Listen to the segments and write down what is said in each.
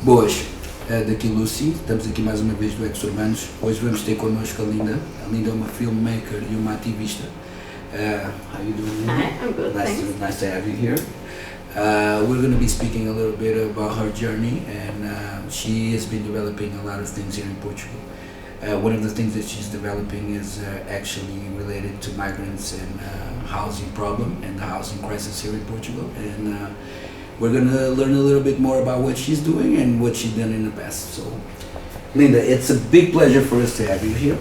Boas, daqui Lucy, estamos aqui mais uma vez do Urbanos. Hoje vamos ter connosco a Linda. A Linda é uma filmmaker e uma ativista. How you doing, Linda? Hi, I'm good, Nice to have you here. We're going to be speaking a little bit about her journey, and she has been developing a lot of things here in Portugal. One of the things that she's developing is actually related to migrants and housing problem and the housing crisis here in Portugal. And we're going to learn a little bit more about what she's doing and what she's done in the past. So, Linda, it's a big pleasure for us to have you here.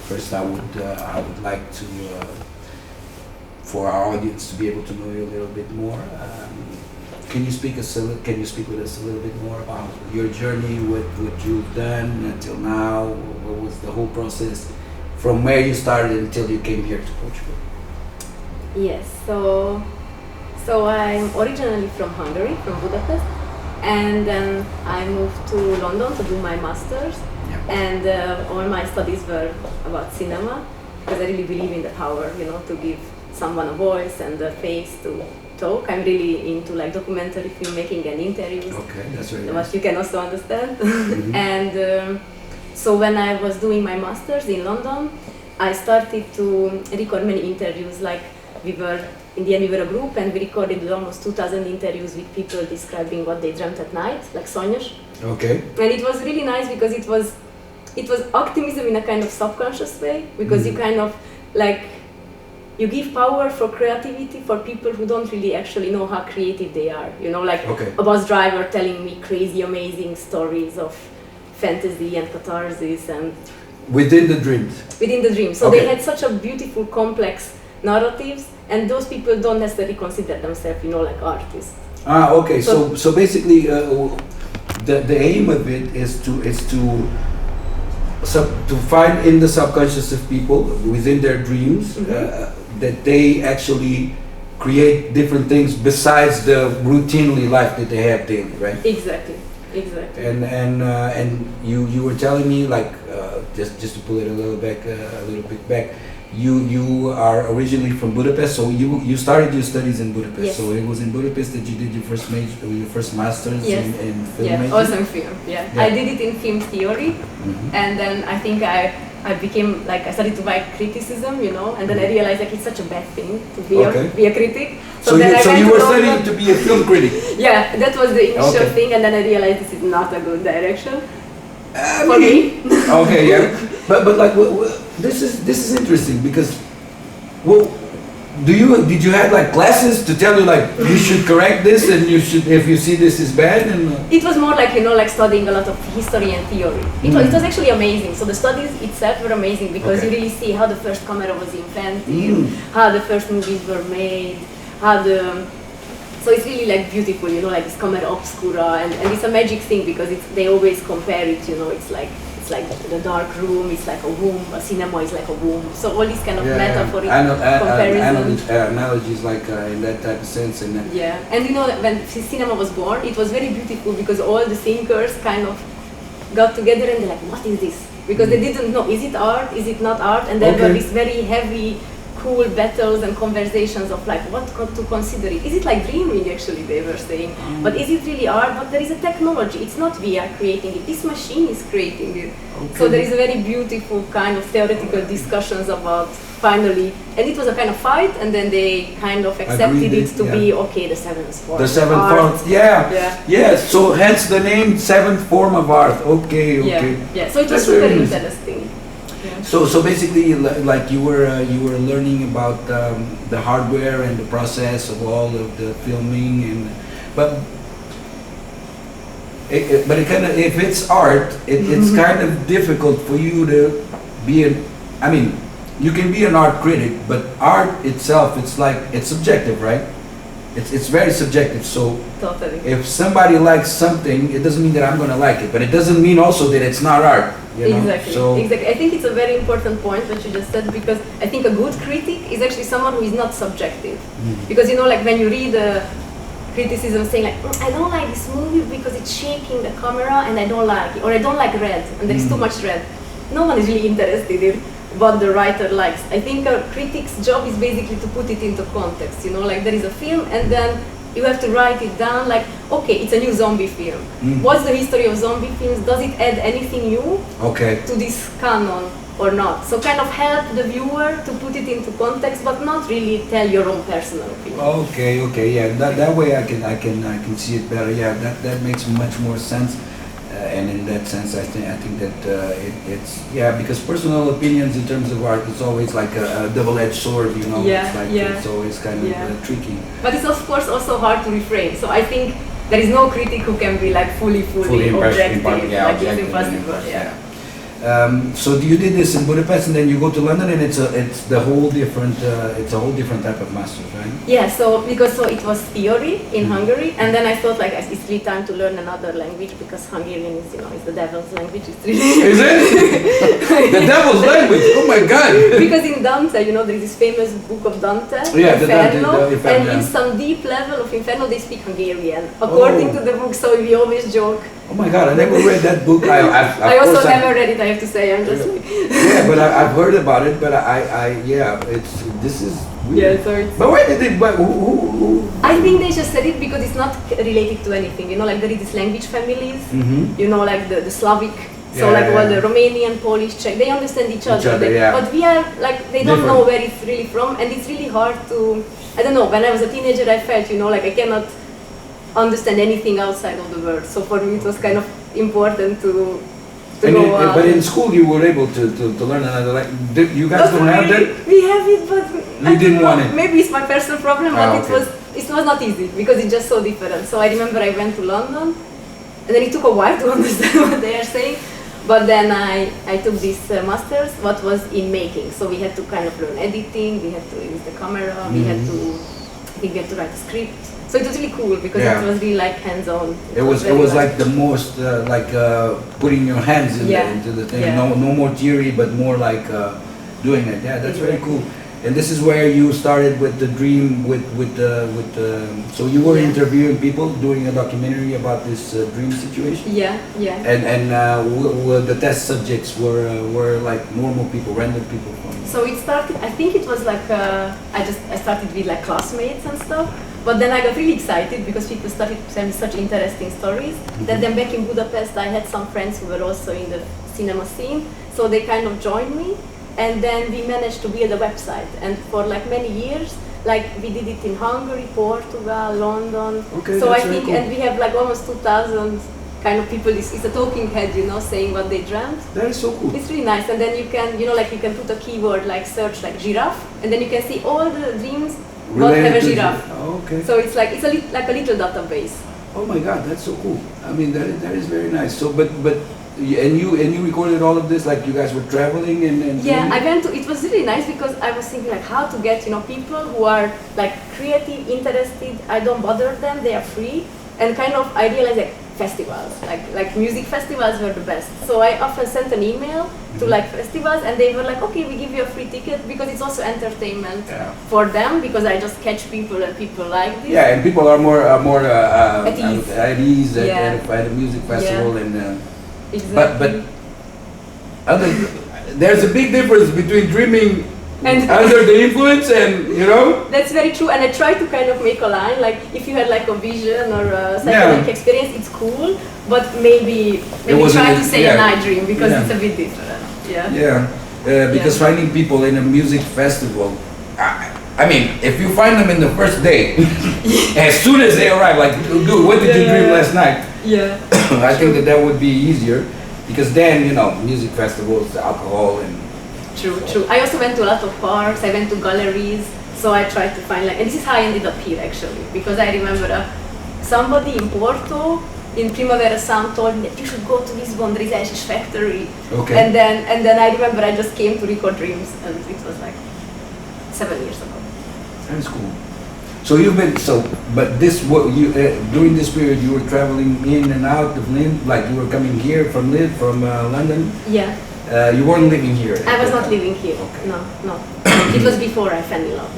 First, I would like to, for our audience to be able to know you a little bit more. Can you speak with us a little bit more about your journey, what you've done until now? What was the whole process from where you started until you came here to Portugal? Yes, so I'm originally from Hungary, from Budapest, and then I moved to London to do my master's. Yeah. And all my studies were about cinema, because I really believe in the power, to give someone a voice and a face to talk. I'm really into like documentary filmmaking and interviews. Okay, that's very What nice. you can also understand. Mm-hmm. And so when I was doing my master's in London, I started to record many interviews. Like in the end we were a group and we recorded almost 2,000 interviews with people describing what they dreamt at night, like sonhos. Okay. And it was really nice because it was optimism in a kind of subconscious way, because you kind of like, you give power for creativity for people who don't really actually know how creative they are. Like a bus driver telling me crazy, amazing stories of fantasy and catharsis and Within the dreams. Within the dream. So Okay. they had such a beautiful, complex narratives, and those people don't necessarily consider themselves, like artists. Okay. So basically, the aim of it is to find in the subconscious of people within their dreams that they actually create different things besides the routinely life that they have daily, right? Exactly. And you were telling me, like, just to pull it a little bit back. You are originally from Budapest, so you started your studies in Budapest. Yes. So it was in Budapest that you did your first master's Yes. in filmmaking. Yeah, also in film. Yeah. I did it in film theory, and then I think I became like, I started to write criticism, and then I realized like it's such a bad thing to be a critic. So you were studying to be a film critic. Yeah, that was the initial thing, and then I realized this is not a good direction for me. Okay, yeah, but like this is interesting because, did you have like classes to tell you like you should correct this and you should, if you see this is bad? And it was more like like studying a lot of history and theory. It was actually amazing. So the studies itself were amazing because you really see how the first camera was invented, how the first movies were made, so it's really like beautiful, like this camera obscura, and it's a magic thing because they always compare it, it's like the dark room, it's like a womb, a cinema is like a womb. So all these kind of metaphoric comparisons. Analogies like in that type of sense. And and when cinema was born, it was very beautiful because all the thinkers kind of got together and they're like, what is this? Because they didn't know, is it art, is it not art? And there were these very heavy, cool battles and conversations of like what to consider it. Is it like dreaming, actually, they were saying, but is it really art? But there is a technology, it's not we are creating it, this machine is creating it. So there is a very beautiful kind of theoretical discussions about finally, and it was a kind of fight, and then they kind of accepted it to be the seventh form. The seventh form, so hence the name seventh form of art. Okay. Yeah. So it was super interesting. So basically, like you were learning about the hardware and the process of all of the filming, but it kind of, if it's art, it's kind of difficult for you to be you can be an art critic, but art itself, it's subjective, right? it's very subjective. So Totally. if somebody likes something, it doesn't mean that I'm gonna like it, but it doesn't mean also that it's not art. You know? Exactly. So Exactly. I think it's a very important point what you just said, because I think a good critic is actually someone who is not subjective. Because you know, like when you read a criticism saying like, I don't like this movie because it's shaking the camera and I don't like it, or I don't like red and there is too much red. No one is really interested in what the writer likes. I think a critic's job is basically to put it into context. You know, like there is a film and then you have to write it down like, okay, it's a new zombie film. What's the history of zombie films? Does it add anything new to this canon or not? So kind of help the viewer to put it into context, but not really tell your own personal opinion. Okay, yeah. That way I can see it better. Yeah, that makes much more sense. And in that sense, I think that it's because personal opinions in terms of art is always like a double-edged sword, you know. It's always kind of tricky. But it's of course also hard to refrain. So I think there is no critic who can be like fully objective. It's impossible. So you did this in Budapest, and then you go to London, and it's a whole different type of masters, right? Yeah. So it was theory in Hungary, and then I thought like it's really time to learn another language, because Hungarian is is the devil's language. It's really is it the devil's language? Oh my God! Because in Dante, there is this famous book of Dante, Inferno, and in some deep level of Inferno they speak Hungarian, according to the book. So we always joke. Oh my God! I never read that book. I also never read it. I have to say, I'm just like but I've heard about it. But this is weird. So it's. But why did they? But who? I think they just said it because it's not related to anything. Like there is these language families. Like the Slavic. So the Romanian, Polish, Czech, they understand each other. But we are like they don't know where it's really from, and it's really hard to. I don't know. When I was a teenager, I felt like I cannot understand anything outside of the world. So for me, it was kind of important to go out. But in school, you were able to learn another language. You guys don't have that? We have it, but you didn't want it. Maybe it's my personal problem, but it was not easy because it's just so different. So I remember I went to London, and then it took a while to understand what they are saying. But then I took this master's, what was in making. So we had to kind of learn editing, we had to use the camera, we had to write a script. So it was really cool because it was really like hands-on. It was like the most putting your hands into the thing. No more theory, but more like doing it. Yeah, that's very cool. And this is where you started with the dream so you were interviewing people, doing a documentary about this dream situation. Yeah. And the test subjects were like normal people, random people. So it started. I think it was like I started with like classmates and stuff. But then I got really excited because people started to tell me such interesting stories. Then back in Budapest, I had some friends who were also in the cinema scene, so they kind of joined me. And then we managed to build a website, and for like many years, like we did it in Hungary, Portugal, London. Okay, so I very think, cool. and we have like almost 2,000 kind of people. It's a talking head, saying what they dreamt. That is so cool. It's really nice, and then you can, you can put a keyword like search like giraffe, and then you can see all the dreams what have a giraffe. Okay. So it's like like a little database. Oh my God, that's so cool. I mean, that is very nice. So, but. And you recorded all of this, like you guys were traveling and I went to. It was really nice because I was thinking like how to get people who are like creative, interested. I don't bother them; they are free. And kind of I realized like festivals, like music festivals were the best. So I often sent an email to like festivals, and they were like, okay, we give you a free ticket because it's also entertainment for them because I just catch people and people like this. Yeah, and people are more at ease at a music festival and. Exactly. But there's a big difference between dreaming and under the influence and That's very true, and I try to kind of make a line, like if you had like a vision or a psychedelic experience, it's cool, but maybe try to say a night dream because it's a bit different. Because finding people in a music festival, I mean, if you find them in the first day, as soon as they arrive, like, dude, what did you dream last night? Yeah. I think that would be easier, because then, music festivals, alcohol and... True. I also went to a lot of parks, I went to galleries, so I tried to find and this is how I ended up here actually, because I remember somebody in Porto, in Primavera Sound told me that you should go to Lisbon, there is a Ashish factory. Okay. And then I remember I just came to record Dreams, and it was like 7 years ago. That's cool. So you've been but this what you during this period you were traveling in and out of London, like you were coming here from London. Yeah. You weren't living here. I was not living here. Okay. No. It was before I fell in love.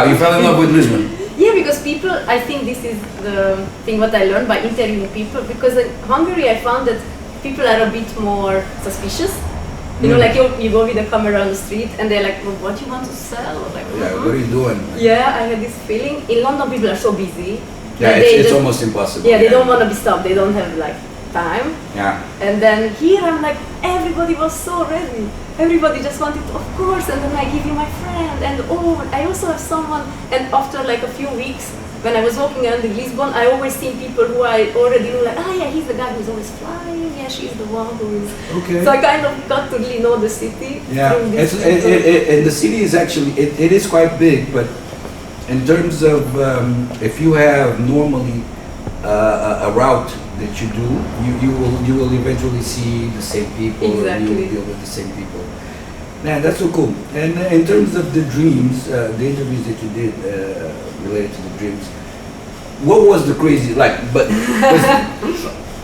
You fell in love with Lisbon. Yeah, because people, I think this is the thing what I learned by interviewing people, because in Hungary I found that people are a bit more suspicious. You know, like you go with a camera on the street and they're like, well, what do you want to sell? Like, Yeah, what are you doing? Yeah, I had this feeling. In London people are so busy. Yeah, it's almost impossible. Yeah, they don't want to be stopped. They don't have like time. Yeah. And then here I'm like, everybody was so ready. Everybody just wanted, of course, and then I give you my friend, and I also have someone. And after like a few weeks, when I was walking around in Lisbon, I always seen people who I already knew, like, yeah, he's the guy who's always flying, yeah, she's the one who is. Okay. So I kind of got to really know the city. Yeah, and the city is actually, it is quite big, but in terms of, if you have normally a route that you do, you will eventually see the same people. Exactly. And you will deal with the same people. Man, that's so cool. And in terms of the dreams, the interviews that you did related to the dreams, what was the crazy like? But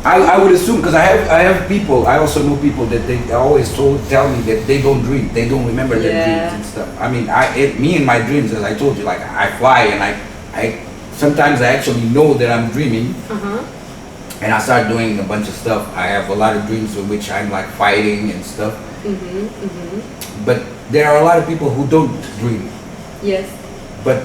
I would assume, because I have people, I also know people that they always tell me that they don't dream, they don't remember their dreams and stuff. I mean, me and my dreams, as I told you, like I fly and I sometimes I actually know that I'm dreaming. And I start doing a bunch of stuff. I have a lot of dreams in which I'm like fighting and stuff. But there are a lot of people who don't dream. Yes. But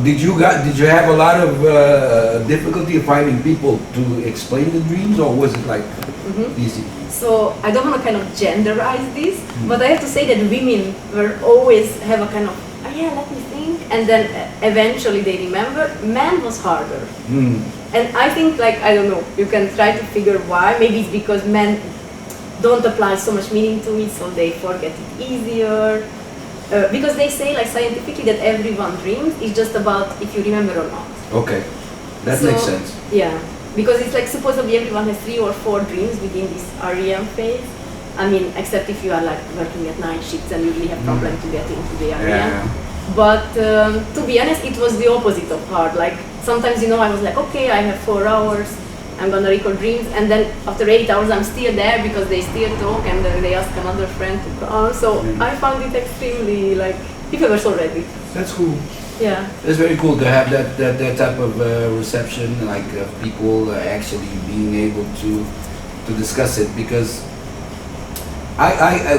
did you have a lot of difficulty finding people to explain the dreams, or was it like easy? So I don't want to kind of genderize this, but I have to say that women were always have a kind of let me think, and then eventually they remember. Man was harder. And I think, like, I don't know, you can try to figure why. Maybe it's because men don't apply so much meaning to it, so they forget it easier. Because they say, like, scientifically that everyone dreams, it's just about if you remember or not. Okay, that makes sense. Yeah, because it's like supposedly everyone has 3 or 4 dreams within this REM phase. I mean, except if you are like working at night shifts and you really have problem to get into the REM. Yeah. But to be honest, it was the opposite of hard. Like sometimes, I was like, okay, I have 4 hours, I'm gonna record dreams, and then after 8 hours I'm still there because they still talk and they ask another friend to come. So I found it extremely, like, people were so ready. That's cool. Yeah. It's very cool to have that type of reception, like people actually being able to discuss it, because I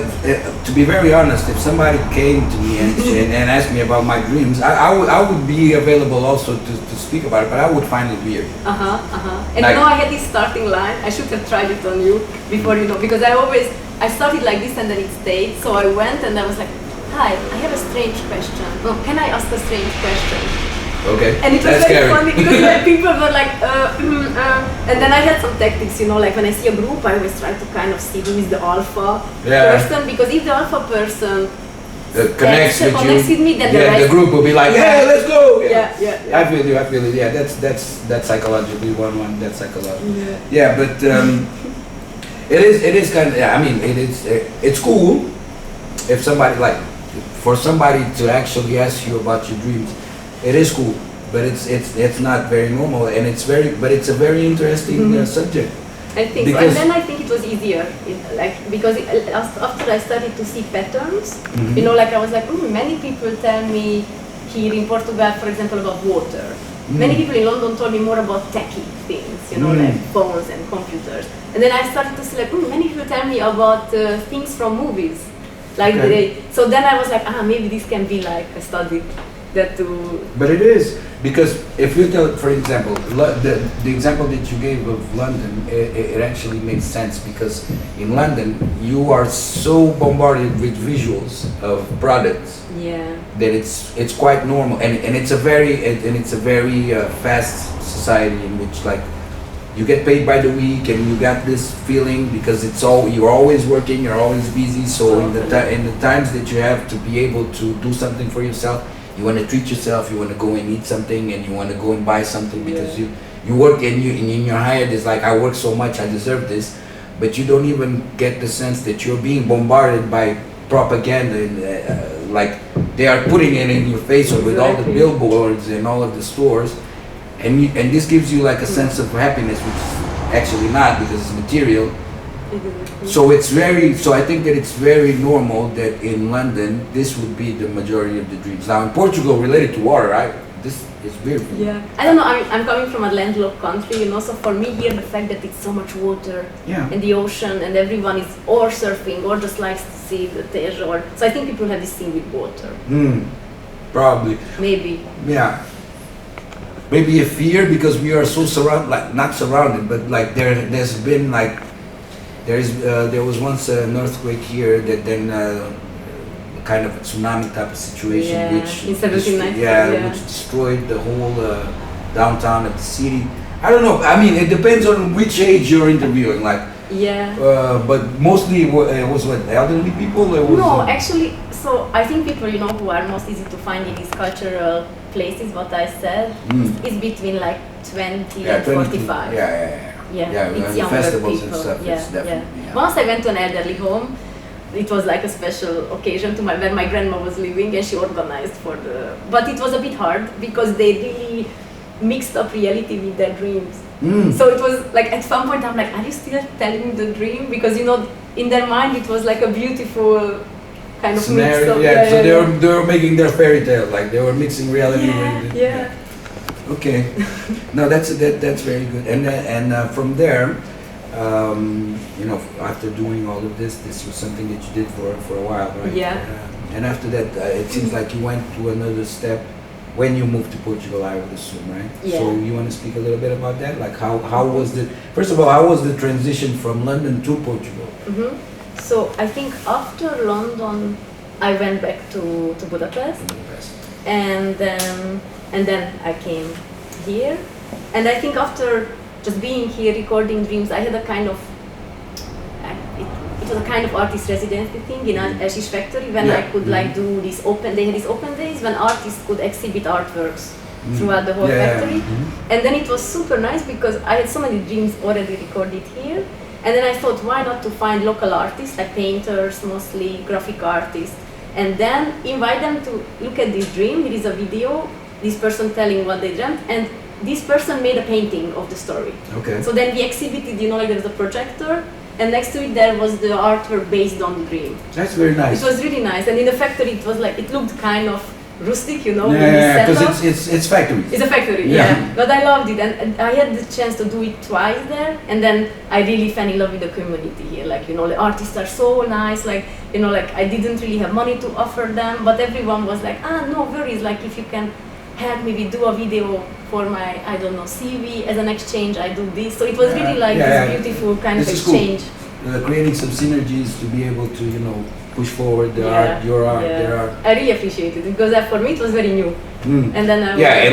to be very honest, if somebody came to me and asked me about my dreams, I would be available also to speak about it, but I would find it weird. And like, I had this starting line. I should have tried it on you before, because I started like this and then it stayed. So I went and I was like, hi, I have a strange question. No, can I ask a strange question? Okay. And it was very funny because people were like, and then I had some tactics, like when I see a group, I always try to kind of see who is the alpha person, because if the alpha person connects with me, then the group will be like, yeah, let's go. Yeah. I feel you. Yeah, that's psychologically one. That's psychological. Yeah, but it is kind of. Yeah, I mean, it's cool if somebody for somebody to actually ask you about your dreams. It is cool, but it's not very normal, and it's a very interesting subject. I think so. And then I think it was easier, because after I started to see patterns, I was like, many people tell me here in Portugal, for example, about water. Many people in London told me more about techie things, like phones and computers. And then I started to see many people tell me about things from movies, so then I was like, maybe this can be like a study. But it is, because if you tell, for example, the example that you gave of London, it actually makes sense, because in London you are so bombarded with visuals of products that it's quite normal, and it's a very fast society in which you get paid by the week, and you got this feeling because you're always working, you're always busy. So in the times that you have to be able to do something for yourself, you want to treat yourself, you want to go and eat something, and you want to go and buy something, because you work and in your head is like, I work so much, I deserve this, but you don't even get the sense that you're being bombarded by propaganda, and they are putting it in your face, or with all the Exactly. billboards and all of the stores, and this gives you like a sense of happiness, which is actually not, because it's material. So I think that it's very normal that in London this would be the majority of the dreams. Now in Portugal, related to water, this is weird. Yeah, I don't know. I'm coming from a landlocked country, so for me here the fact that it's so much water and the ocean, and everyone is or surfing or just likes to see the Tej, so I think people have this thing with water. Probably. Maybe. Yeah. Maybe a fear, because we are so surrounded, like not surrounded, but like there's been like there was once an earthquake here that then kind of a tsunami type of situation, which in 1790, which destroyed the whole downtown of the city. I don't know. I mean, it depends on which age you're interviewing. Like, but mostly it was what, elderly people. Or was no, actually. So I think people, who are most easy to find in these cultural places, what I said, is between like 20 and 45. It's younger festivals people. And stuff. It's definitely, Once I went to an elderly home. It was like a special occasion where my grandma was living, and she organized but it was a bit hard because they really mixed up reality with their dreams. So it was like at some point I'm like, are you still telling the dream? Because in their mind it was like a beautiful kind of scenario. mix up. So they were making their fairy tale, like they were mixing reality with it. Okay. No, that's very good. And from there, after doing all of this was something that you did for a while, right? And after that, it seems like you went to another step when you moved to Portugal, I would assume, right? So you want to speak a little bit about that? Like how was first of all, how was the transition from London to Portugal? So I think after London, I went back to Budapest. And then I came here. And I think after just being here, recording dreams, I had a kind of, it was a kind of artist residency thing in Ashish Factory, when I could do they had these open days when artists could exhibit artworks throughout the whole factory. And then it was super nice because I had so many dreams already recorded here. And then I thought, why not to find local artists, like painters, mostly graphic artists, and then invite them to look at this dream. Here is a video, this person telling what they dreamt, and this person made a painting of the story. Okay. So then we exhibited, like there was a projector, and next to it there was the artwork based on the dream. That's very nice. It was really nice, and in the factory it was like, it looked kind of rustic, because it's factory. It's a factory, but I loved it, and I had the chance to do it twice there, and then I really fell in love with the community here. Like, the artists are so nice, like, like I didn't really have money to offer them, but everyone was like, no worries, like if you can help me, we do a video for my, I don't know, CV, as an exchange I do this. So it was really like this beautiful kind of exchange. Cool. Creating some synergies to be able to, push forward the art, your art, their art. I really appreciate it because for me it was very new. And then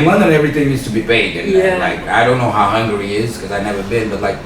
in London everything needs to be paid, and like I don't know how Hungary is because I've never been, but like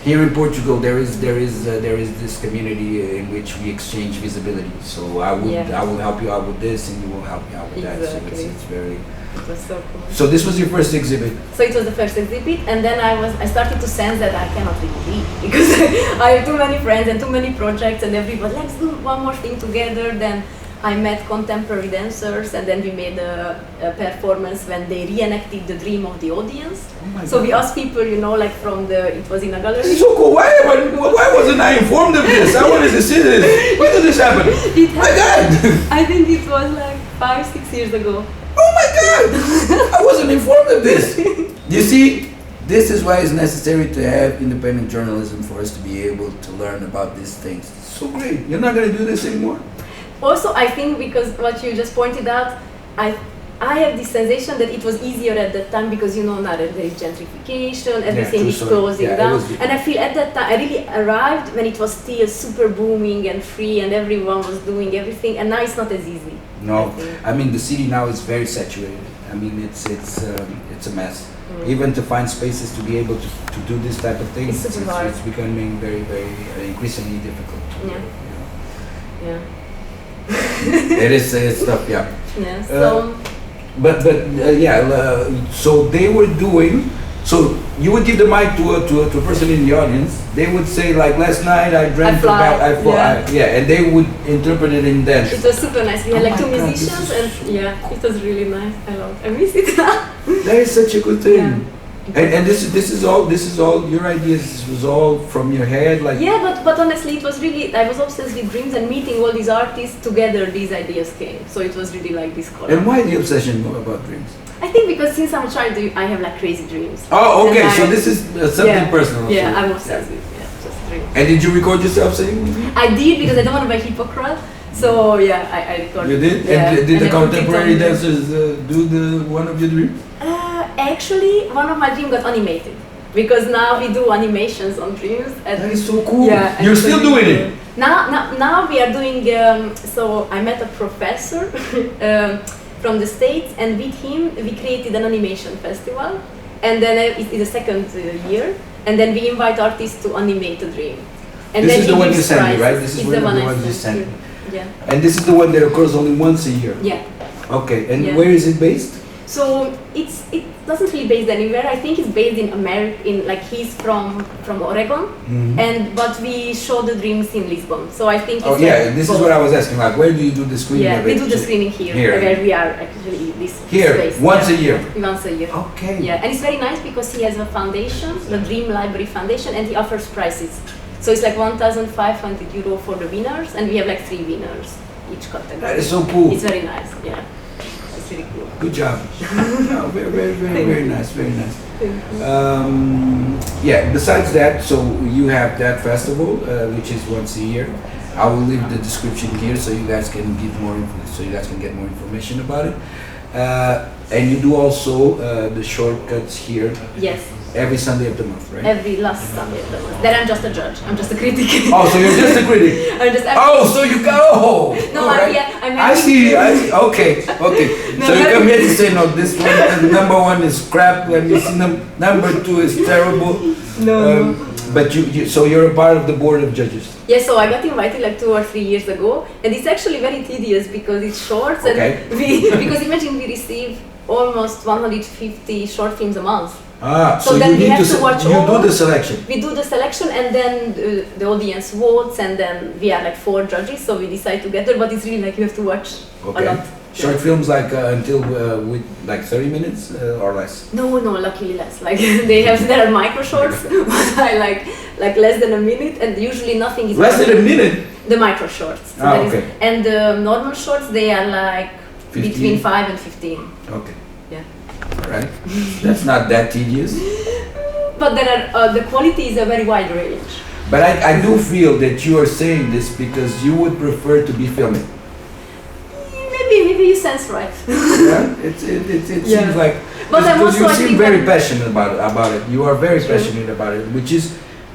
here in Portugal there is this community in which we exchange visibility. So I will help you out with this, and you will help me out with that. So it's very. It was so cool. So this was your first exhibit? So it was the first exhibit, and then I started to sense that I cannot really leave because I have too many friends and too many projects, and everybody, let's do one more thing together. Then I met contemporary dancers, and then we made a performance when they reenacted the dream of the audience. So we asked people, like it was in a gallery. This is so cool. Why wasn't I informed of this? I wanted to see this. When did this happen? My God! I think it was like 5-6 years ago. Oh my God! I wasn't informed of this. You see, this is why it's necessary to have independent journalism for us to be able to learn about these things. It's so great. You're not going to do this anymore? Also, I think because what you just pointed out, I have this sensation that it was easier at that time because now there is gentrification, everything is closing down, and I feel at that time I really arrived when it was still super booming and free, and everyone was doing everything, and now it's not as easy. No, I mean the city now is very saturated. I mean it's a mess. Even to find spaces to be able to do this type of things, it's becoming very, very increasingly difficult. It's tough, so so they were doing So you would give the mic to a person in the audience. They would say like, last night I dreamt about and they would interpret it in dance. It was super nice. We had like 2 musicians and it was really nice. I miss it. That is such a good thing. Yeah. And this is all your ideas. This was all from your head, like. Yeah, but honestly, it was really. I was obsessed with dreams and meeting all these artists together. These ideas came, so it was really like this. And why the obsession about dreams? I think because since I'm a child, I have like crazy dreams. Oh, okay. So this is something personal. Yeah, I'm obsessed with just dreams. And did you record yourself singing? I did because I don't want to be a hypocrite. So I recorded. You did? Yeah. And did the contemporary dancers do one of your dreams? Actually, one of my dreams got animated because now we do animations on dreams. That is so cool. Yeah, you're still doing it. Now we are doing. So I met a professor from the States, and with him we created an animation festival. And then it's the second year, and then we invite artists to animate a dream. And this then is the one you sent me, right? This is the one you sent me. Yeah. And this is the one that occurs only once a year. Yeah. Okay. And where is it based? So it doesn't really based anywhere. I think it's based in America. He's from Oregon, but we show the dreams in Lisbon. So I think. It's this is what I was asking. Like, where do you do the screening? Yeah, we do the screening here, where we are actually this space. Once a year. Once a year. Okay. Yeah, and it's very nice because he has a foundation, the Dream Library Foundation, and he offers prizes. So it's like €1,500 for the winners, and we have like 3 winners each category. That is so cool. It's very nice. Yeah. Really cool. Good job. Very nice, very nice. Besides that, so you have that festival, which is once a year. I will leave the description here so you guys can get more information about it. And you do also the shortcuts here. Yes. Every Sunday of the month, right? Every last Sunday of the month. Then I'm just a judge. I'm just a critic. Oh, so you're just a critic. So you go. No, right. I'm I see. Okay. No, so you come here to say, no, this one, number 1 is crap. Let me see. Number 2 is terrible. No. But so you're a part of the board of judges. Yeah, so I got invited like 2 or 3 years ago, and it's actually very tedious because it's short. And because imagine we receive almost 150 short films a month. So then you we have to watch do the selection. We do the selection, and then the audience votes, and then we are like 4 judges, so we decide together. But it's really like you have to watch a lot. Short films like until with like 30 minutes or less. No, luckily less. Like there are micro shorts, but I like less than a minute, and usually nothing is less than a minute. The micro shorts. So and the normal shorts, they are like 15? Between 5 and 15. Okay. Yeah. Right. That's not that tedious. But there are the quality is a very wide range. But I do feel that you are saying this because you would prefer to be filming. Maybe you sense right. It seems like. But because you seem very passionate about it. You are very passionate about it,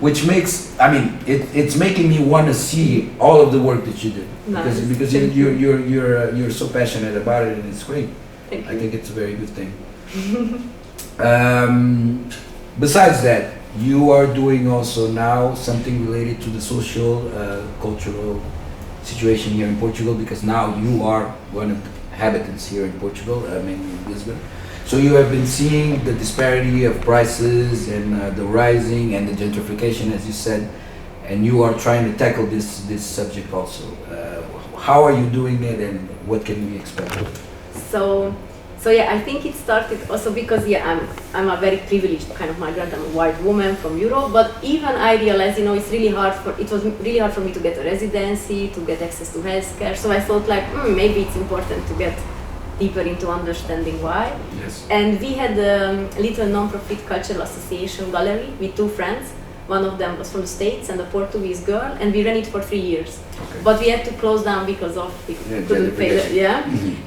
which makes. I mean, it's making me want to see all of the work that you did. Nice. Because you're so passionate about it, and it's great. I think it's a very good thing. Besides that, you are doing also now something related to the social, cultural situation here in Portugal, because now you are one of the inhabitants here in Portugal, mainly in Lisbon. So you have been seeing the disparity of prices and the rising and the gentrification, as you said, and you are trying to tackle this subject also. How are you doing it, and what can we expect? So yeah, I think it started also because I'm a very privileged kind of migrant. I'm a white woman from Europe, but even I realized, it was really hard for me to get a residency, to get access to healthcare. So I thought like, maybe it's important to get deeper into understanding why. Yes. And we had a little non-profit cultural association gallery with 2 friends. One of them was from the States and a Portuguese girl, and we ran it for 3 years. Okay. But we had to close down because of we couldn't pay the,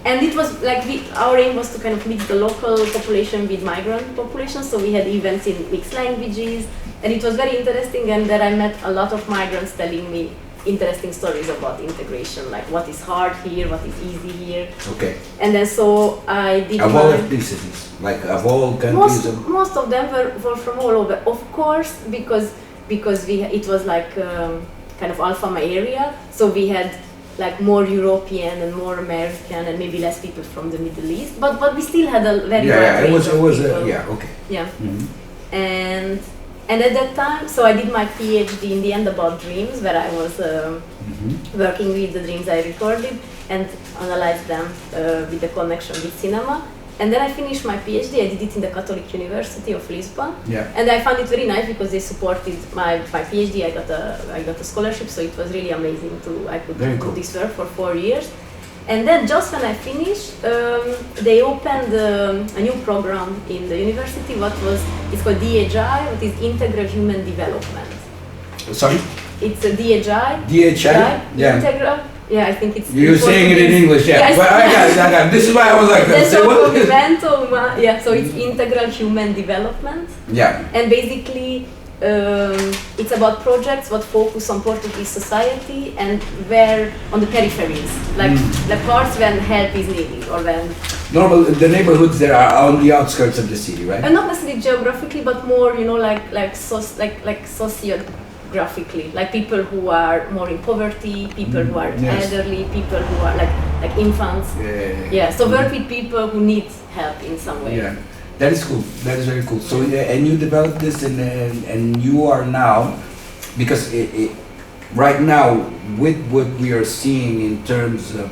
And it was like our aim was to kind of mix the local population with migrant population. So we had events in mixed languages, and it was very interesting. And there I met a lot of migrants telling me interesting stories about integration, like what is hard here, what is easy here. Okay. And then so I did. Of all ethnicities, like of all countries. Most of them were from all over, of course, because it was like kind of Alpha my area, so we had like more European and more American and maybe less people from the Middle East, but we still had a very wide range of people. Okay. Yeah. Mm-hmm. And at that time, so I did my PhD in the end about dreams, where I was working with the dreams I recorded and analyzed them with the connection with cinema. And then I finished my PhD. I did it in the Catholic University of Lisbon. Yeah. And I found it very nice because they supported my PhD. I got a scholarship, so it was really amazing I could do this work for 4 years. And then just when I finished, they opened a new program in the university. It's called DHI, what is Integral Human Development. Sorry? It's a DHI. DHI? Yeah. Integral. Yeah, I think it's. You're saying it in English, yeah. Yes. But I got it. This is why I was like, so it's Integral Human Development. Yeah. And basically, it's about projects that focus on Portuguese society and where on the peripheries, like the parts when help is needed or when. Normal, the neighborhoods that are on the outskirts of the city, right? And not necessarily geographically, but more, like sociographically, like people who are more in poverty, people who are elderly, people who are like infants. Yeah. So work with people who need help in some way. Yeah. That is cool. That is very cool. So, and you developed this, and you are now, because right now, with what we are seeing in terms of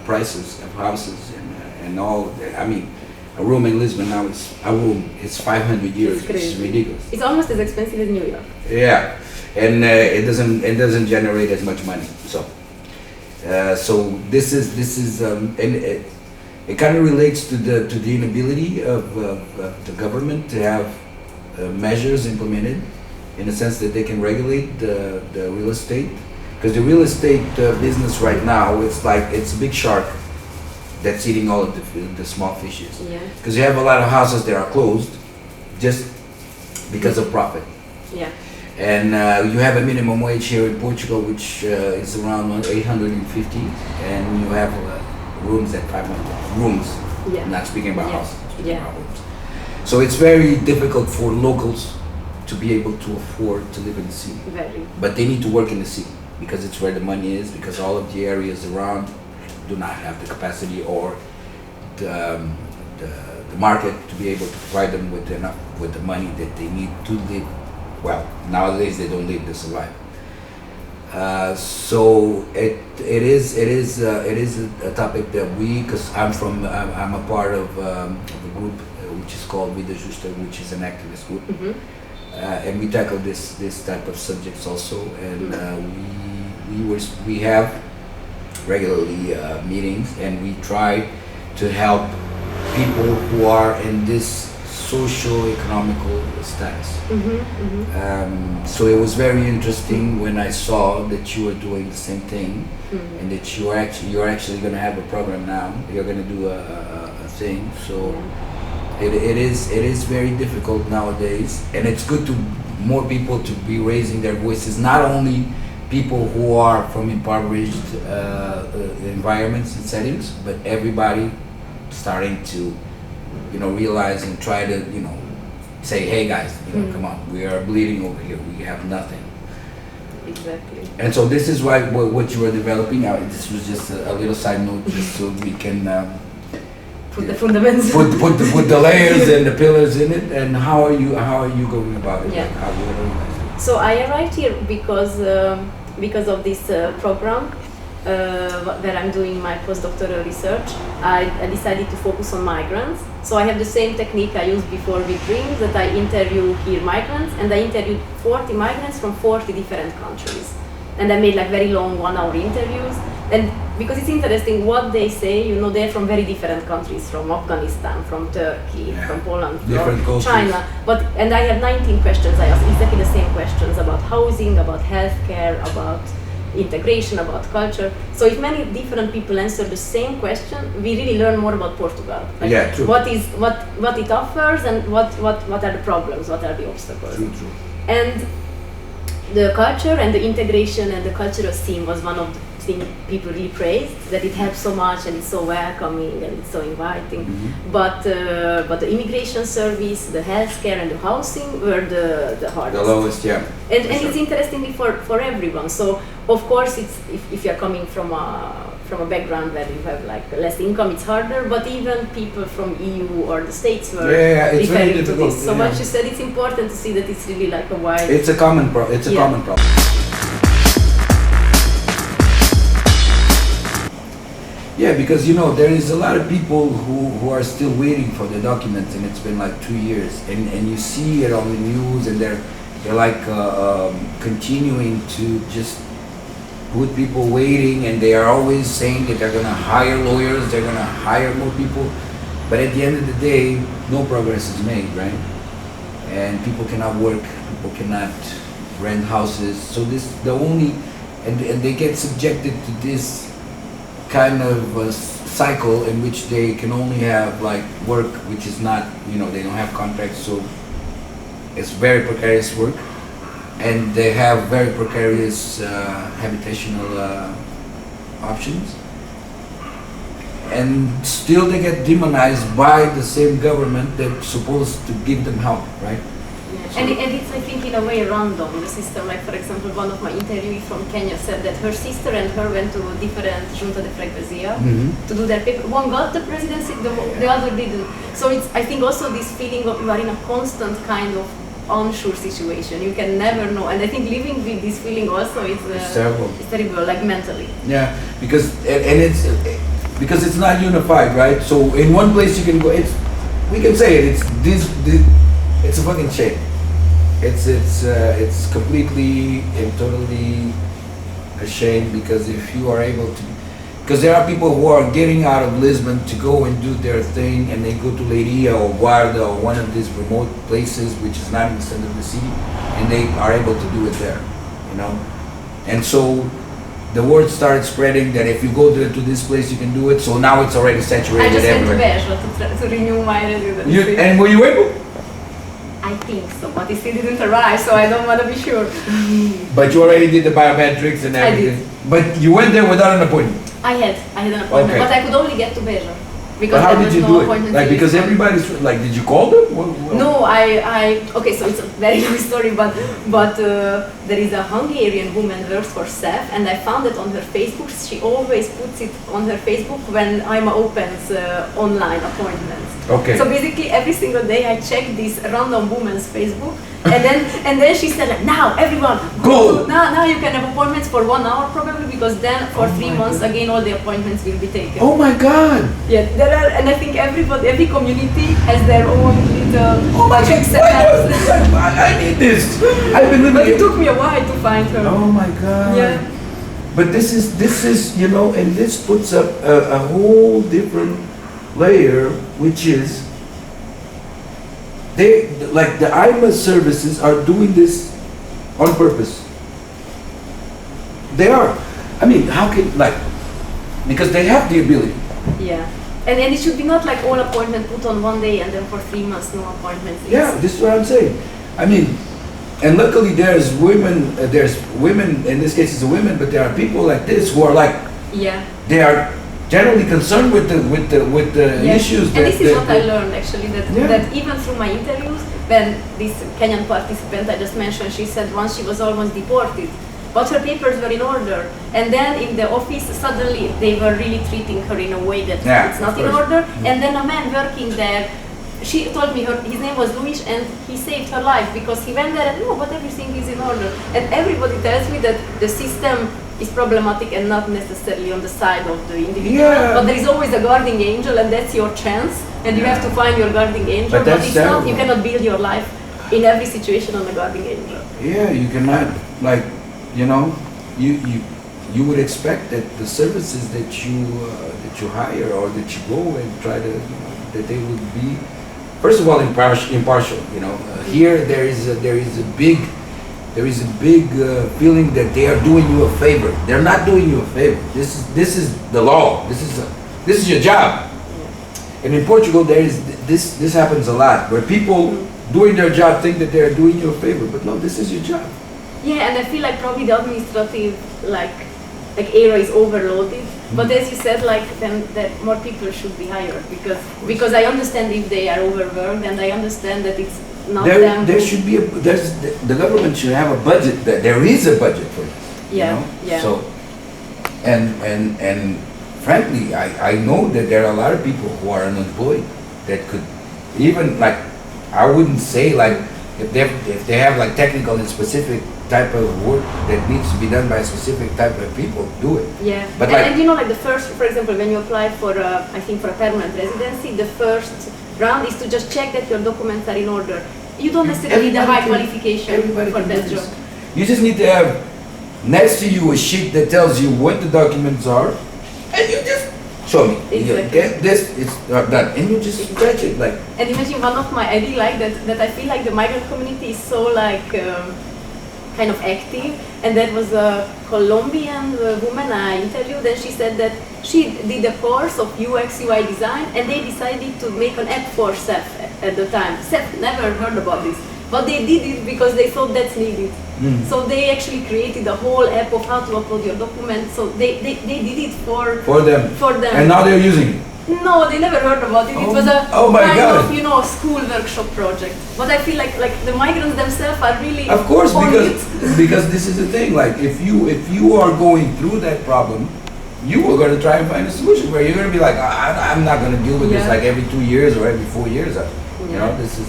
prices of houses and all, I mean, a room in Lisbon now is a room. It's 500 euros. It's ridiculous. It's almost as expensive as New York. Yeah, and it doesn't generate as much money. So this is and. It kind of relates to the inability of the government to have measures implemented in the sense that they can regulate the real estate, because the real estate business right now, it's a big shark that's eating all of the small fishes. Yeah. Because you have a lot of houses that are closed just because of profit. Yeah. And you have a minimum wage here in Portugal, which is around 850, and you have rooms at 500 rooms. Yeah. I'm not speaking about houses, I'm speaking about rooms. So it's very difficult for locals to be able to afford to live in the city. Very. But they need to work in the city because it's where the money is, because all of the areas around do not have the capacity or the market to be able to provide them with the money that they need to live. Well, nowadays they don't live, they survive. So it is a topic that because I'm a part of a group which is called Vida Justa, which is an activist group, and we tackle this type of subjects also, and we have regularly meetings, and we try to help people who are in this socio-economical status. So it was very interesting when I saw that you were doing the same thing, and that you're actually going to have a program now. You're going to do a thing. So it is very difficult nowadays, and it's good to more people to be raising their voices. Not only people who are from impoverished environments and settings, but everybody starting to realize and try to, say, hey guys, come on, we are bleeding over here, we have nothing. Exactly. And so this is why what you are developing now. This was just a little side note, just so we can put the fundamentals, put the layers and the pillars in it. And how are you going about it? Yeah. Like, what are you guys doing? So I arrived here because of this program. Where I'm doing my postdoctoral research, I decided to focus on migrants. So I have the same technique I used before with Dreams, that I interview here migrants, and I interviewed 40 migrants from 40 different countries. And I made very long 1-hour interviews. And because it's interesting what they say, they're from very different countries, from Afghanistan, from Turkey, from Poland, from China. And I have 19 questions. I asked exactly the same questions about housing, about healthcare, about integration, about culture. So if many different people answer the same question, we really learn more about Portugal. True. What it offers, and what are the problems, what are the obstacles. True. And the culture and the integration and the cultural scene was one of the things people really praised, that it helps so much and it's so welcoming and it's so inviting. But the immigration service, the healthcare and the housing were the hardest. The lowest, yeah. And it's interestingly for everyone. So of course, it's if you're coming from from a background where you have like less income, it's harder. But even people from EU or the States were it's very referring to difficult. this. So much you said it's important to see that it's really like a wide. It's a common problem. It's a common problem. Yeah, because there is a lot of people who are still waiting for their documents, and it's been like 2 years, and you see it on the news, and they're like continuing to just put people waiting, and they are always saying that they're gonna hire lawyers, they're gonna hire more people, but at the end of the day, no progress is made, right? And people cannot work, people cannot rent houses, so and they get subjected to this kind of a cycle in which they can only have like work which is not, they don't have contracts, so it's very precarious work, and they have very precarious habitational options, and still they get demonized by the same government that's supposed to give them help, right? And it's, I think, in a way random, the system. Like, for example, one of my interviewees from Kenya said that her sister and her went to different junta de freguesia to do their paper. One got the presidency, the other didn't. So it's, I think, also this feeling of you are in a constant kind of unsure situation. You can never know. And I think living with this feeling also is terrible. It's terrible, like mentally. Yeah, because it's not unified, right? So in one place you can go. We can say it. It's a fucking shame. It's completely and totally a shame, because if you are able to, because there are people who are getting out of Lisbon to go and do their thing, and they go to Leiria or Guarda or one of these remote places which is not in the center of the city, and they are able to do it there, and so the word started spreading that if you go to this place you can do it, so now it's already saturated everywhere. I just went to Beja to renew my residency. And were you able? I think so, but it still didn't arrive, so I don't want to be sure. But you already did the biometrics and everything. I did. But you went there without an appointment. I had an appointment, but I could only get to Beja. Because how did you do it? Like, because everybody's like, did you call them? No, okay, so it's a very long story, but there is a Hungarian woman who works for SEF, and I found it on her Facebook. She always puts it on her Facebook when IMA opens online appointments. Okay. So basically every single day I check this random woman's Facebook, and then she said like, now everyone go. Now you can have appointments for 1 hour probably, because then for 3 months again all the appointments will be taken. Oh my God. Yeah, and I think every community has their own little. Oh my God! I need this. I've been living. But it took me a while to find her. Oh my God! Yeah. But this is and this puts up a whole different layer, which is like the IMA services are doing this on purpose. They are. I mean, how can because they have the ability. Yeah. And it should be not like all appointments put on one day and then for 3 months no appointments. Yeah, this is what I'm saying. I mean, and luckily there's women, in this case it's a women, but there are people like this who are like, they are generally concerned with the issues. And this is what I learned actually, that even through my interviews, when this Kenyan participant I just mentioned, she said once she was almost deported, but her papers were in order, and then in the office suddenly they were really treating her in a way that it's not in order. And then a man working there, she told me his name was Luis, and he saved her life because he went there and no, but everything is in order. And everybody tells me that the system is problematic and not necessarily on the side of the individual, but there is always a guardian angel, and that's your chance, and you have to find your guardian angel. But it's not, you cannot build your life in every situation on a guardian angel. Yeah, you cannot you would expect that the services that you hire or that you go and try to that they would be first of all impartial. Here there is a big feeling that they are doing you a favor. They're not doing you a favor. This is the law. This is your job. And in Portugal there is this happens a lot where people doing their job think that they are doing you a favor, but no, this is your job. Yeah, and I feel like probably the administrative area is overloaded. But as you said, then that more people should be hired because I understand if they are overworked, and I understand that it's not them. There should be the government should have a budget. There is a budget for this. Yeah. So and frankly, I know that there are a lot of people who are unemployed that could even like, I wouldn't say like, if they have like technical and specific type of work that needs to be done by a specific type of people, do it. Yeah, but and you know, like the first, for example, when you apply for, I think for a permanent residency, the first round is to just check that your documents are in order. You don't necessarily need a high qualification for that job. You just need to have next to you a sheet that tells you what the documents are, and you just show me. Exactly. You get this, it's done, and you just scratch it like. And imagine one of my, I really like that I feel like the migrant community is so like kind of active, and that was a Colombian woman I interviewed, and she said that she did a course of UX UI design, and they decided to make an app for SEF at the time. SEF never heard about this, but they did it because they thought that's needed. So they actually created a whole app of how to upload your documents. So they did it for them. And now they're using it. No, they never heard about it. It was a kind of, you know, school workshop project. But I feel like the migrants themselves are really of course, on because this is the thing. Like if you are going through that problem, you are going to try and find a solution where you're going to be like, I'm not going to deal with this like every 2 years or every 4 years. You know, this is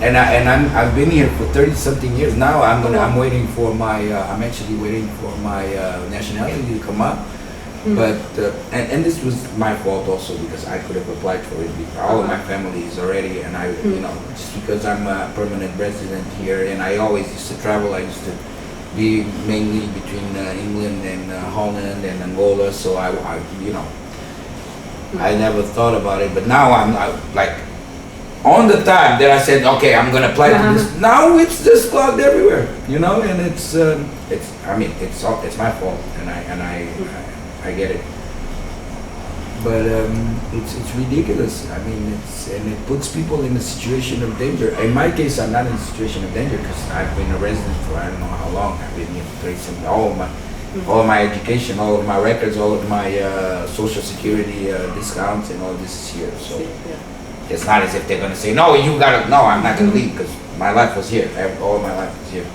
and I've been here for 30-something years now. I'm waiting for my I'm actually waiting for my nationality to come up. But and this was my fault also, because I could have applied for it. All of my family is already, and I you know, just because I'm a permanent resident here, and I always used to travel. I used to be mainly between England and Holland and Angola, so I you know, I never thought about it. But now I'm like, on the time that I said, okay, I'm gonna apply for this, now it's just clogged everywhere, you know, and it's I mean, it's my fault, and I get it, but it's ridiculous. I mean, it puts people in a situation of danger. In my case, I'm not in a situation of danger because I've been a resident for I don't know how long. I've been here for 30-something. All of my education, all of my records, all of my social security discounts, and all this is here. So it's not as if they're gonna say, no, you gotta. No, I'm not gonna leave because my life was here. All of my life was here.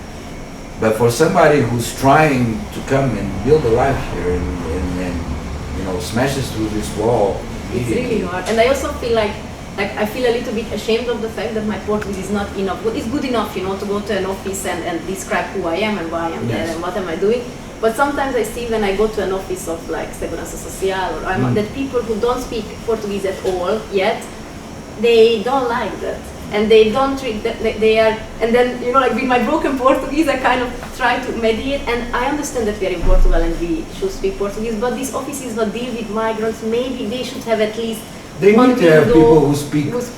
But for somebody who's trying to come and build a life here and you know, smashes through this wall, it's really hard. And I also feel like I feel a little bit ashamed of the fact that my Portuguese is not enough. It's good enough, you know, to go to an office and describe who I am and why I am there and what am I doing. But sometimes I see when I go to an office of like Segurança Social or that people who don't speak Portuguese at all yet, they don't like that. And they don't treat that, they are, and then, you know, like with my broken Portuguese, I kind of try to mediate, and I understand that we are in Portugal and we should speak Portuguese, but these offices that deal with migrants, maybe they should have at least they need to have people who speak, because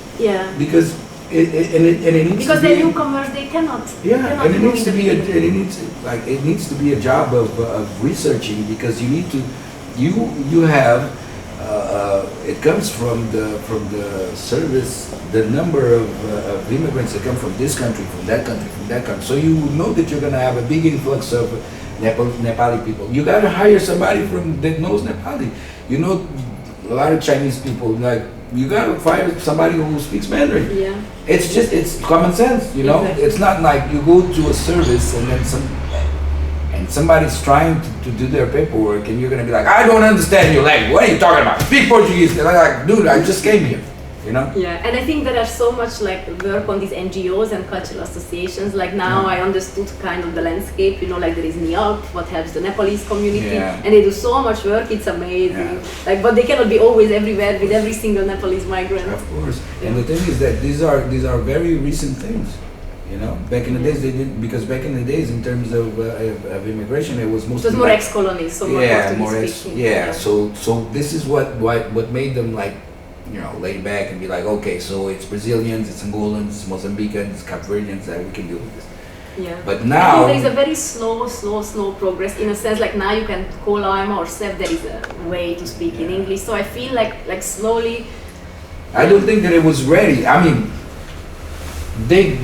it needs because to be, they're newcomers, they cannot. And it needs to be it needs to be a job of researching, because you need to you have. It comes from the service, the number of immigrants that come from this country, from that country, from that country. So you know that you're going to have a big influx of Nepali people. You got to hire somebody that knows Nepali. You know, a lot of Chinese people, like, you got to fire somebody who speaks Mandarin. Yeah. It's common sense, you know. Exactly. It's not like you go to a service and then somebody's trying to do their paperwork, and you're gonna be like, I don't understand your language. What are you talking about? Speak Portuguese. And I'm like, dude, I just came here, you know? Yeah, and I think there are so much like work on these NGOs and cultural associations. Like now I understood kind of the landscape, you know, like there is NIALP, what helps the Nepalese community, and they do so much work, it's amazing. Like, but they cannot be always everywhere with every single Nepalese migrant. Of course, and the thing is that these are very recent things. You know, back in the days they didn't, because back in the days in terms of immigration, it was mostly more ex-colonies, so more Portuguese speaking. So this is what made them, like, you know, lay back and be like, okay, so it's Brazilians, it's Angolans, it's Mozambicans, it's Cape Verdeans, that we can deal with this. Yeah. But now I think there is a very slow progress, in a sense. Like now you can call AMA or SEF, there is a way to speak in English. So I feel like slowly. I don't think that it was ready. I mean, they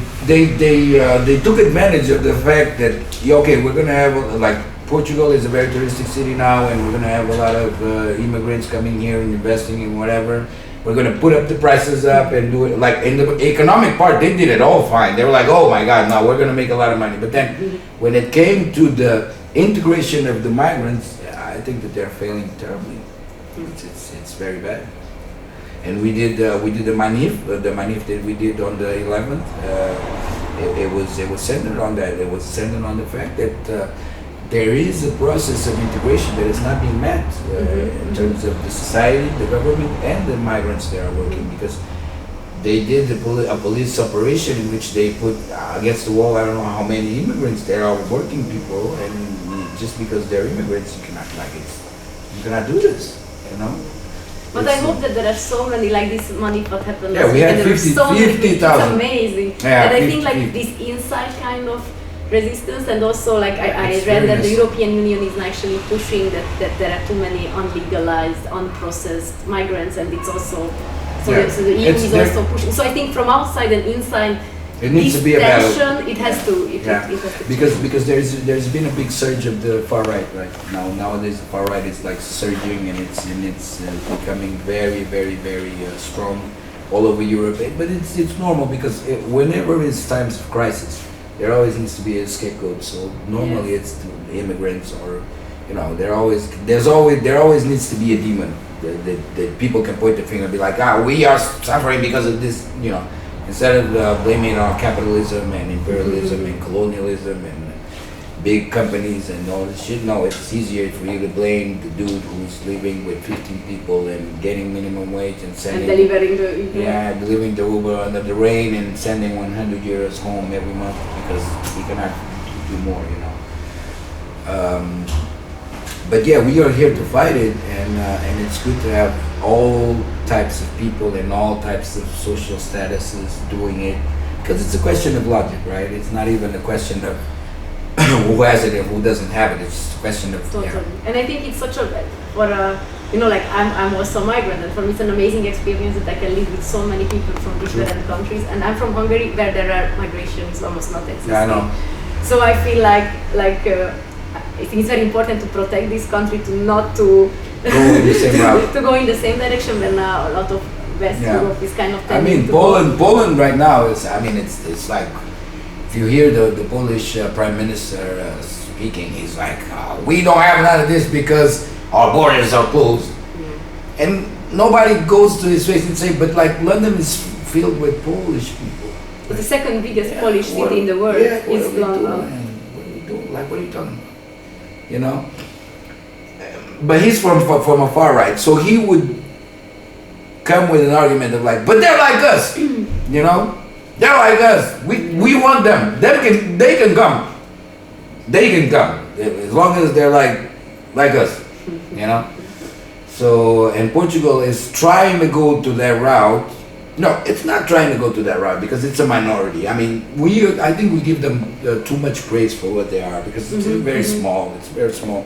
took advantage of the fact that, okay, we're gonna have, like, Portugal is a very touristic city now, and we're gonna have a lot of immigrants coming here and investing in whatever. We're gonna put up the prices up and do it, like, in the economic part, they did it all fine. They were like, oh my God, now we're gonna make a lot of money. But then when it came to the integration of the migrants, I think that they're failing terribly. It's very bad. And we did the manif that we did on the 11th. It was centered on that. It was centered on the fact that there is a process of integration that is not being met in terms of the society, the government, and the migrants that are working, because they did a police operation in which they put against the wall I don't know how many immigrants there are working people, and just because they're immigrants you cannot do this, you know. But I hope that there are so many like this money what happened Yeah, last we week, had and there are so 50,000. many, it's amazing. Yeah, and I 50, think like 50. this inside kind of resistance, and also like I It's read very that the nice. European Union is actually pushing that there are too many unlegalized, unprocessed migrants, and it's also so, Yeah. so the EU It's is there- also pushing. So I think from outside and inside, It needs this to be a battle. tension, it has to. It has to Because there's been a big surge of the far right right now. Nowadays the far right is like surging, and it's becoming very strong all over Europe. But it's normal, because whenever it's times of crisis, there always needs to be a scapegoat. So normally it's the immigrants, or you know, there always needs to be a demon that people can point the finger and be like, we are suffering because of this, you know. Instead of blaming on capitalism and imperialism and colonialism and big companies and all this shit, no, it's easier for you to blame the dude who's living with 15 people and getting minimum wage and sending delivering the Uber. delivering the Uber under the rain and sending 100 euros home every month because he cannot do more, you know. But yeah, we are here to fight it, and it's good to have all types of people and all types of social statuses doing it, because it's a question of logic, right? It's not even a question of who has it and who doesn't have it. It's just a question of Totally. And I think it's such a you know, like I'm also a migrant, and for me it's an amazing experience that I can live with so many people from different countries. And I'm from Hungary, where there are migration is almost not existing. Yeah, I know. So I feel like I think it's very important to protect this country, to not to go in the same route. to go in the same direction, when now a lot of West Europe is kind of I tending mean, to Poland right now is. I mean, it's like if you hear the Polish Prime Minister speaking, he's like, "We don't have none of this because our borders are closed," and nobody goes to his face and say, "But like London is filled with Polish people." It's the second biggest Polish city in the world. Is London. What are we doing? Like, what are you talking about? You know? But he's from a far right, so he would come with an argument of like, but they're like us, you know? They're like us. We want them. They can come. They can come as long as they're like us, you know? So, and Portugal is trying to go to that route. No, it's not trying to go to that route because it's a minority. I mean, I think we give them too much praise for what they are, because it's very small. It's very small.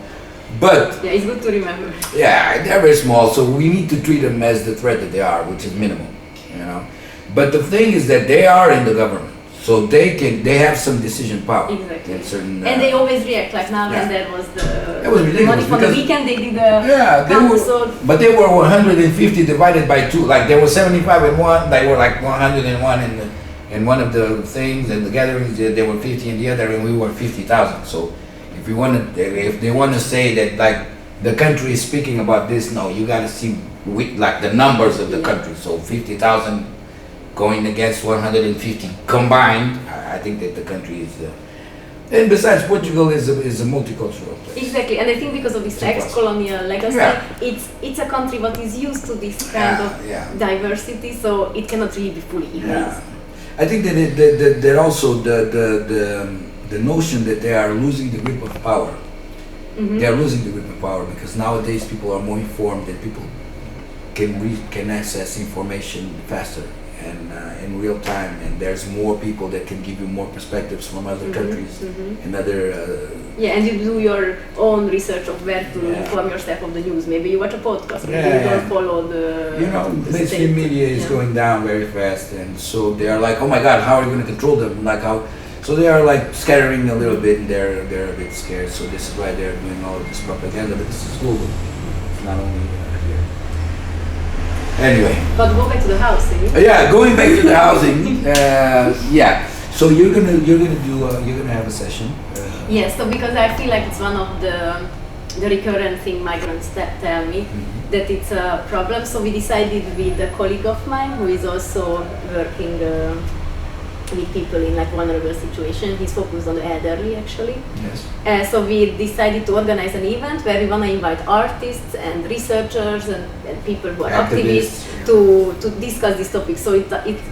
But yeah, it's good to remember. Yeah, they're very small, so we need to treat them as the threat that they are, which is minimal, you know. But the thing is that they are in the government, so they have some decision power. Exactly. In certain, and they always react, like now when there was That was ridiculous, money for the weekend, they did but they were 150 divided by 2. Like there were 75 in one, they were like 101 in one of the things, and the gatherings there were 50 in the other, and we were 50,000. So if they want to say that like the country is speaking about this, no, you got to see like the numbers of the country. So 50,000 going against 150 combined, I think that the country is. And besides, Portugal is a multicultural place. Exactly, and I think because of this ex-colonial legacy, it's a country that is used to this kind of diversity, so it cannot really be fully erased. I think that also the notion that they are losing the grip of power. They are losing the grip of power because nowadays people are more informed and people can access information faster and in real time, and there's more people that can give you more perspectives from other countries and other. And you do your own research of where to inform yourself of the news. Maybe you watch a podcast. Maybe you don't follow the. You know, mainstream media is going down very fast, and so they are like, oh my God, how are you going to control them? Like how. So they are like scattering a little bit, and they're a bit scared. So this is why they're doing all of this propaganda. But this is global. It's not only here. Anyway. But go back to the housing. Going back to the housing. So you're gonna have a session. Yes. So because I feel like it's one of the the recurrent thing migrants tell me, that it's a problem. So we decided with a colleague of mine who is also working with people in like vulnerable situations. He's focused on the elderly actually. Yes. So we decided to organize an event where we want to invite artists and researchers and people who are activists to discuss this topic. So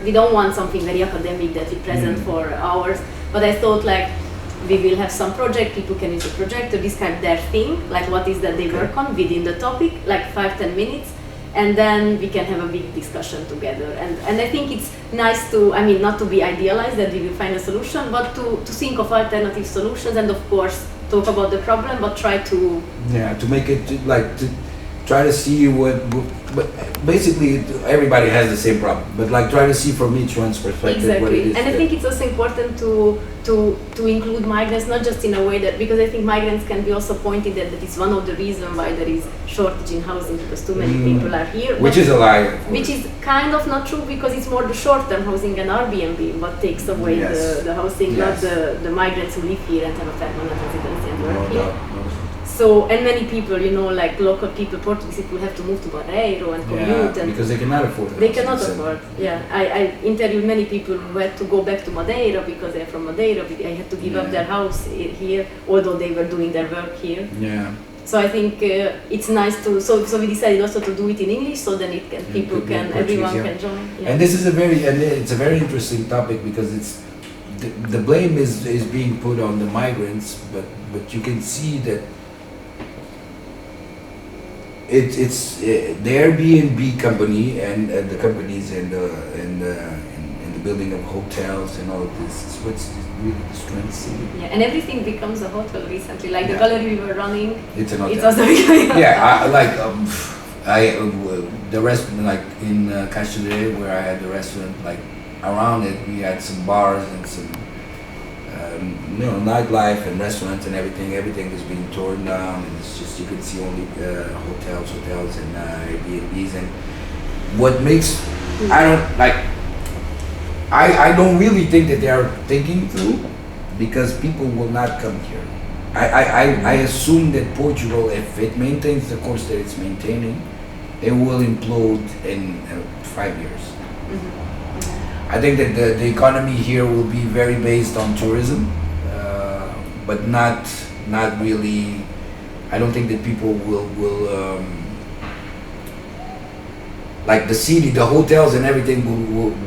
we don't want something very academic that we present for hours, but I thought like we will have some project, people can use a projector, describe their thing, like what is that they work on within the topic, like 5-10 minutes, and then we can have a big discussion together. And I think it's nice to, I mean, not to be idealized that we will find a solution, but to think of alternative solutions and of course talk about the problem, but try to... Yeah, to make it like, to try to see but basically everybody has the same problem, but like try to see from each one's perspective what it is. And I think it's also important to include migrants, not just in a way that, because I think migrants can be also pointed at that it's one of the reasons why there is shortage in housing, because too many people are here. Which is a lie. Which is kind of not true, because it's more the short-term housing and Airbnb what takes away the housing, not the migrants who live here and have a permanent residency and work here. So, and many people, you know, like local people, Portuguese people have to move to Barreiro and commute. And because they cannot afford it. They cannot afford, I interviewed many people who had to go back to Madeira because they're from Madeira. They had to give up their house here, although they were doing their work here. Yeah. So I think it's nice to, so we decided also to do it in English, so then it can, people can, everyone can join. Yeah. And this is it's a very interesting topic, because it's, the blame is being put on the migrants, but you can see that it's the Airbnb company and the companies and the building of hotels and all of this is what's really destroying the city. Yeah, and everything becomes a hotel recently. Like the gallery we were running, it's an hotel. It's also becoming a hotel. The restaurant, like in Castellet, where I had the restaurant, like around it we had some bars and some nightlife and restaurants and everything is being torn down, and it's just, you can see only hotels and Airbnbs. And what makes, I don't really think that they are thinking through, because people will not come here. I assume that Portugal, if it maintains the course that it's maintaining, it will implode in 5 years. I think that the economy here will be very based on tourism, but not really. I don't think that people will like the city, the hotels and everything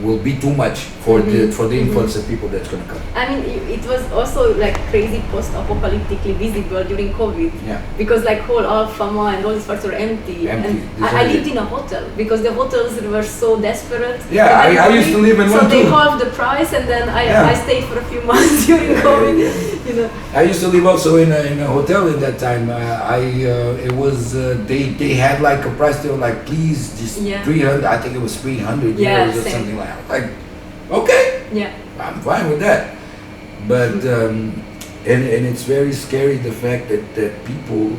will be too much for the influx of people that's gonna come. I mean, it was also like crazy post-apocalyptically visible during COVID. Yeah. Because like whole Alfama and all these parts were empty. And I lived in a hotel because the hotels were so desperate. Yeah, I used to live in one too. So they halved the price, and then I stayed for a few months during COVID. You know. I used to live also in a hotel at that time. It was they had like a price. They were like, please just 300. I think it was 300 euros or something like that. Like, okay, I'm fine with that. But and it's very scary, the fact that people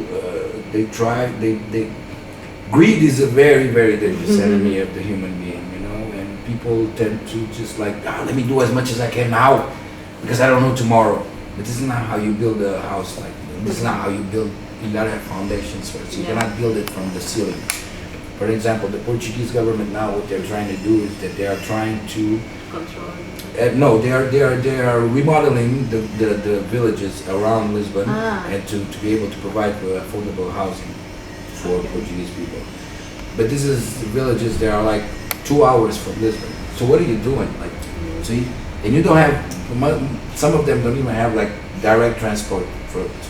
greed is a very, very dangerous enemy of the human being, you know. And people tend to just like, let me do as much as I can now, because I don't know tomorrow. But this is not how you build a house. Like, this is not how you build. You gotta have foundations first. You cannot build it from the ceiling. For example, the Portuguese government now, what they're trying to do is that they are trying to control. No, they are remodeling the villages around Lisbon and to be able to provide for affordable housing for Portuguese people. But this is villages that are like 2 hours from Lisbon. So what are you doing? Like, so you don't have, some of them don't even have like direct transport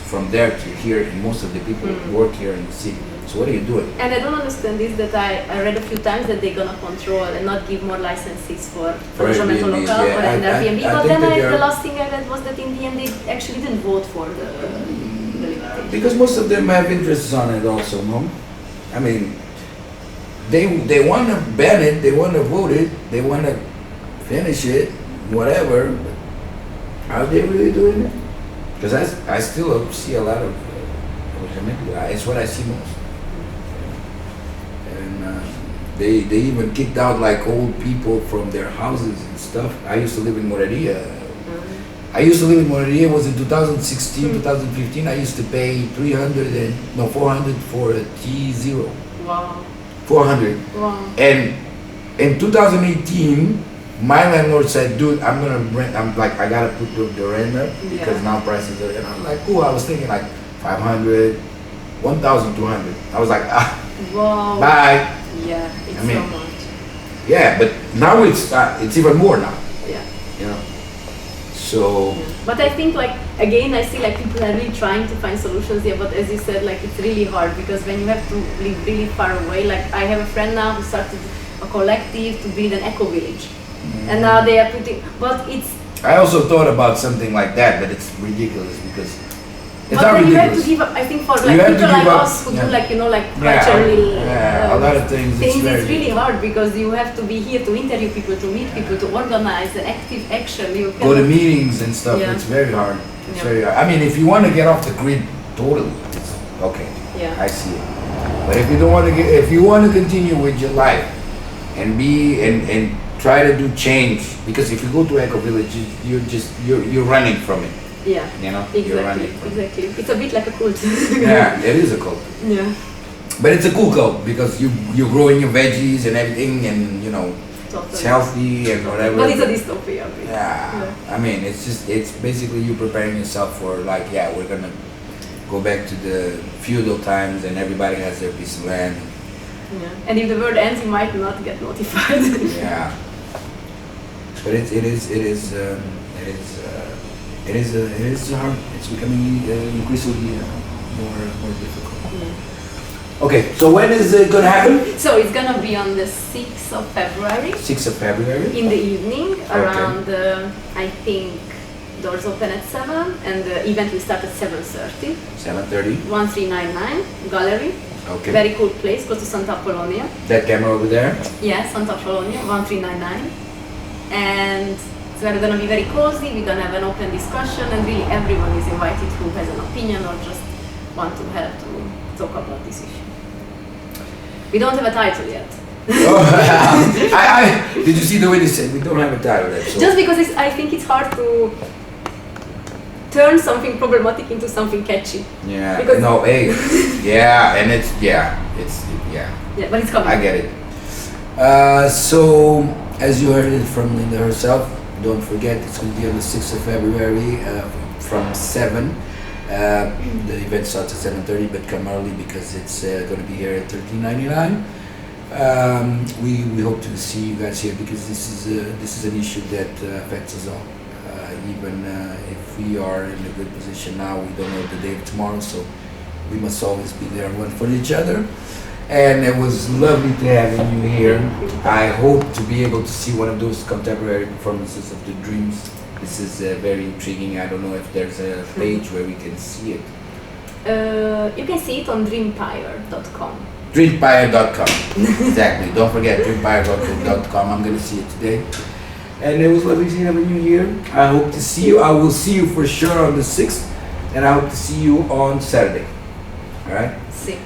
from there to here, and most of the people work here in the city. So what are you doing? And I don't understand this, that I read a few times that they're gonna control and not give more licenses for alojamento local or Airbnb. But then the last thing I read was that in the end they actually didn't vote for the limitation. Because most of them have interests on it also, no? I mean, they want to ban it, they want to vote it, they want to finish it, whatever. But are they really doing it? Because I still see a lot of it's what I see most. And they even kicked out like old people from their houses and stuff. I used to live in Moraria, I used to live in Morelia. It was in 2016, 2015. I used to pay 400 for a T0. Wow. 400. Wow. And in 2018, my landlord said, dude, I'm gonna rent. I'm like, I gotta put the rent up because now prices are. And I'm like, cool. I was thinking like 500, 1,200. I was like, wow. Bye. Yeah, it's I mean, so much. Yeah, but now it's even more now. Yeah. You know. So. Yeah. But I think like again, I see like people are really trying to find solutions here. But as you said, like it's really hard because when you have to live really far away. Like I have a friend now who started a collective to build an eco village, and now they are putting. But it's. I also thought about something like that, but it's ridiculous because. It's but not then ridiculous. you have to give up. I think for like people like us who do like like culturally a lot of things. It's really hard because you have to be here to interview people, to meet people, to organize an active action. You go to meetings and stuff. Yeah. It's very hard. It's very hard. I mean, if you want to get off the grid, totally, it's okay. Yeah. I see it. But if you don't want to if you want to continue with your life and be and try to do change, because if you go to Eco Village, you're running from it. Yeah. You know. Exactly. Exactly. It's a bit like a cult. Yeah, it is a cult. Yeah. But it's a cool cult because you're growing your veggies and everything, and you know. Totally. It's healthy and whatever. But it's a dystopia. Yeah. I mean, it's basically you preparing yourself for like, we're gonna go back to the feudal times and everybody has their piece of land. Yeah. And if the world ends, you might not get notified. Yeah. But it is hard. It's becoming increasingly more difficult. Yeah. Okay, so when is it gonna happen? So it's gonna be on the 6th of February. 6th of February? In the evening, around, I think, doors open at 7 and the event will start at 7:30. 7:30? 1399 Gallery. Okay. Very cool place, close to Santa Apollonia. That camera over there? Yeah, Santa Apollonia, 1399. And so we're gonna be very cozy, we're gonna have an open discussion and really everyone is invited who has an opinion or just want to help to talk about this issue. We don't have a title yet. Did you see the way they said we don't have a title yet? So. Just because I think it's hard to turn something problematic into something catchy. Yeah. Because and it's Yeah, but it's coming. I get it. So as you heard it from Linda herself, don't forget it's going to be on the 6th of February from 7. The event starts at 7:30, but come early because it's going to be here at 1399. We hope to see you guys here because this is an issue that affects us all. Even if we are in a good position now, we don't know the day of tomorrow, so we must always be there one for each other. And it was lovely to have you here. I hope to be able to see one of those contemporary performances of the Dreams. This is very intriguing. I don't know if there's a page where we can see it. You can see it on dreampire.com. Dreampire.com. Exactly. Don't forget dreampire.com. I'm going to see it today. And it was lovely having you here. I hope to see you. I will see you for sure on the 6th. And I hope to see you on Saturday. Alright? Sim.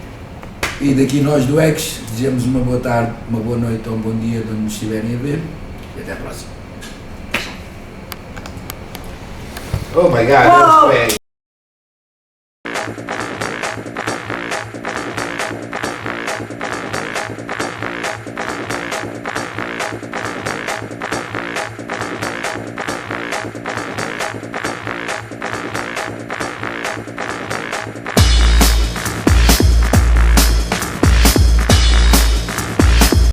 E daqui nós do X, desejamos uma boa tarde, uma boa noite ou um bom dia de onde nos estiverem a ver. E até a próxima. Oh my God, that was great.